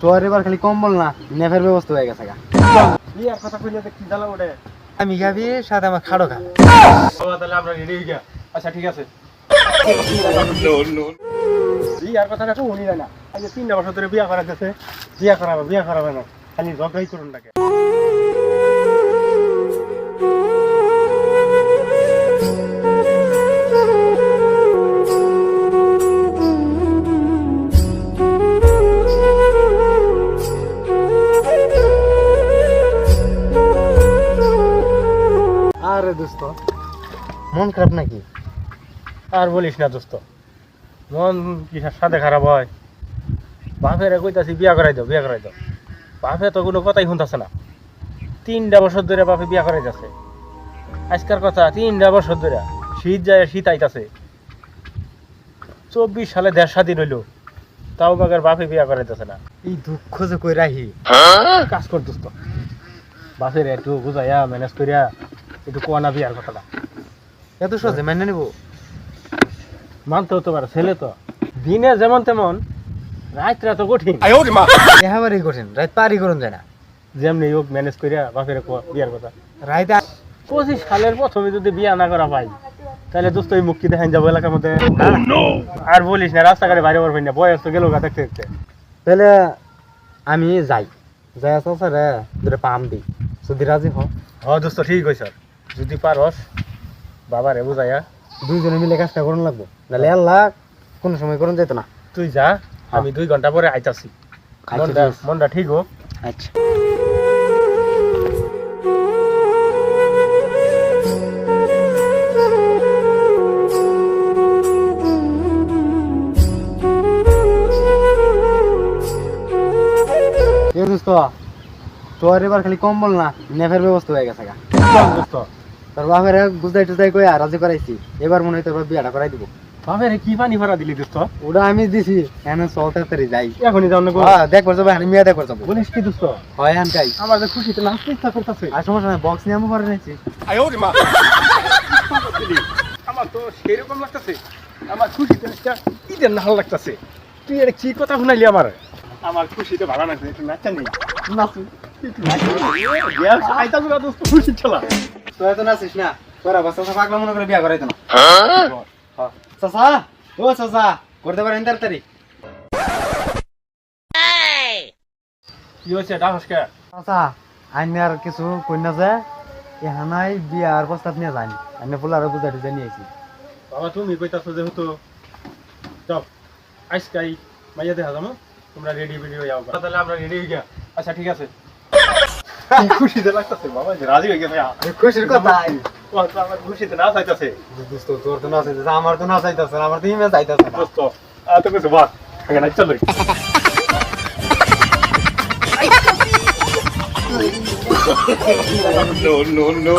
তোর এবার খালি কম্বল না নেফের ব্যবস্থা হয়ে গেছে বিয়ার কথা কইলে তো কি জ্বালা ওঠে। আমি খাবি সাথে আমার খাড়ো খা বাবা তাহলে আমরা রেডি হয়ে গিয়া। আচ্ছা ঠিক আছে। বিয়ার কথাটা তো উনি না। আজ 3 বছর ধরে বিয়া করাতেছে। বিয়া করাবে না। খালি ঝগড়াই করুন লাগে। আরে দোস্ত মন খারাপ নাকি? আর বলিস না দোস্ত, মন কি সাথে খারাপ হয়? বাপের কইতাছি বিয়া করাই দাও। বাপে তো কোনো কথাই শুনতেছে না। 3 বছর ধরে বাপে বিয়া করাই যাচ্ছে। আজকের কথা 3 বছর ধরে শীত যায় শীত আইতাছে। 24 সালে দেড় স্বাধীন হইল, তাও বাগের বাপে বিয়া করাইতেছে না। এই দুঃখ যে কই রাহি কাজ কর দোস্ত, বাপের একটু বুঝাইয়া ম্যানেজ করিয়া একটু কোয়া না বিয়ার কথাটা। এত সহজে মেনে নিব? মানতে হতে পারে, ছেলে তো দিনে যেমন তেমন, রাত্রে তো কঠিন। এবারই কঠিন, রাত পারি করুন যায় না। যেমনি হোক ম্যানেজ করিয়া বাপের কোয়া বিয়ার কথা। রাত 25 সালের প্রথমে যদি বিয়া না করা পাই, তাহলে দোস্ত এই মুক্তি দেখান যাবো এলাকার মধ্যে। আর বলিস না, রাস্তাঘাটে বাইরে পারবেন না, বয়স তো গেল গা দেখতে দেখতে। তাহলে আমি যাই আসা স্যার দুটো পাম দিই যদি রাজি হ। দোস্ত ঠিক হয়েছে। যদি পারস বাবারে বুঝাইয়া দুইজনে মিলে কাজটা করুন লাগবো, নাহলে আল্লাহ কোনো সময় করুন যেত না। তুই যা, আমি 2 ঘন্টা পরে আইতাছি। মনটা ঠিক হোক। আচ্ছা তোর এবার খালি কম্বল না নেফের ব্যবস্থা হয়ে গেছে দোস্ত তোর বাপের বুঝাই টুজাই কই রাজি করাইছি, এবার মনে হয় তোর বিয়াটা করাই দিব। বাপের কি পানি ভরা দিলি দোস্ত? ওটা আমি দিছি এনে চল তাড়াতাড়ি যাই। এখনই যাও না? দেখবার যাবো আমি মেয়ে দেখবার যাবো। বলিস কি দোস্ত? হয় আনকাই আমার যে খুশিতে নাচতে ইচ্ছা করতেছে। আর সমস্যা নাই, বক্স নিয়ে আমি পরে নিয়েছি। আমার তো সেরকম লাগতেছে, আমার খুশিতে একটা ঈদের নাহাল লাগতেছে। তুই এটা কি কথা শুনাইলি আমার? আমার খুশিতে ভালো লাগছে, একটু নাচা নেই। নাচু খুশি চলা। তুই তো নাচিস না, তোরা বাচ্চা পাগলা মনে করে বিয়া করাইতো না। চাচা ও চাচা করতে পারেন তাড়াতাড়ি। কি হয়েছে ডাকসকে? চাচা আইন আর কিছু কন্যা যে এখানাই বিয়ার প্রস্তাব নিয়ে যায়নি, আমি ফুলার বুঝা টুজা নিয়েছি। বাবা তুমি কইতাছো যেহেতু যাও আজকাই মাইয়া দেখা যাবো, তোমরা রেডি হয়ে যাও। তাহলে আমরা রেডি হয়ে গিয়া। আচ্ছা ঠিক আছে। খুশিতে লাগতেছে বাবা, রাজি হয়ে গেছে। খুশির কথা আমার খুশিতে না চাইতেছে। দোস্ত তোর তো না চাইতেছে, আমার তো না চাইতেছে, আমার তো ইমে চাইতেছে না। দোস্ত তো কিছু বাদ আগে নাচ চলো। No.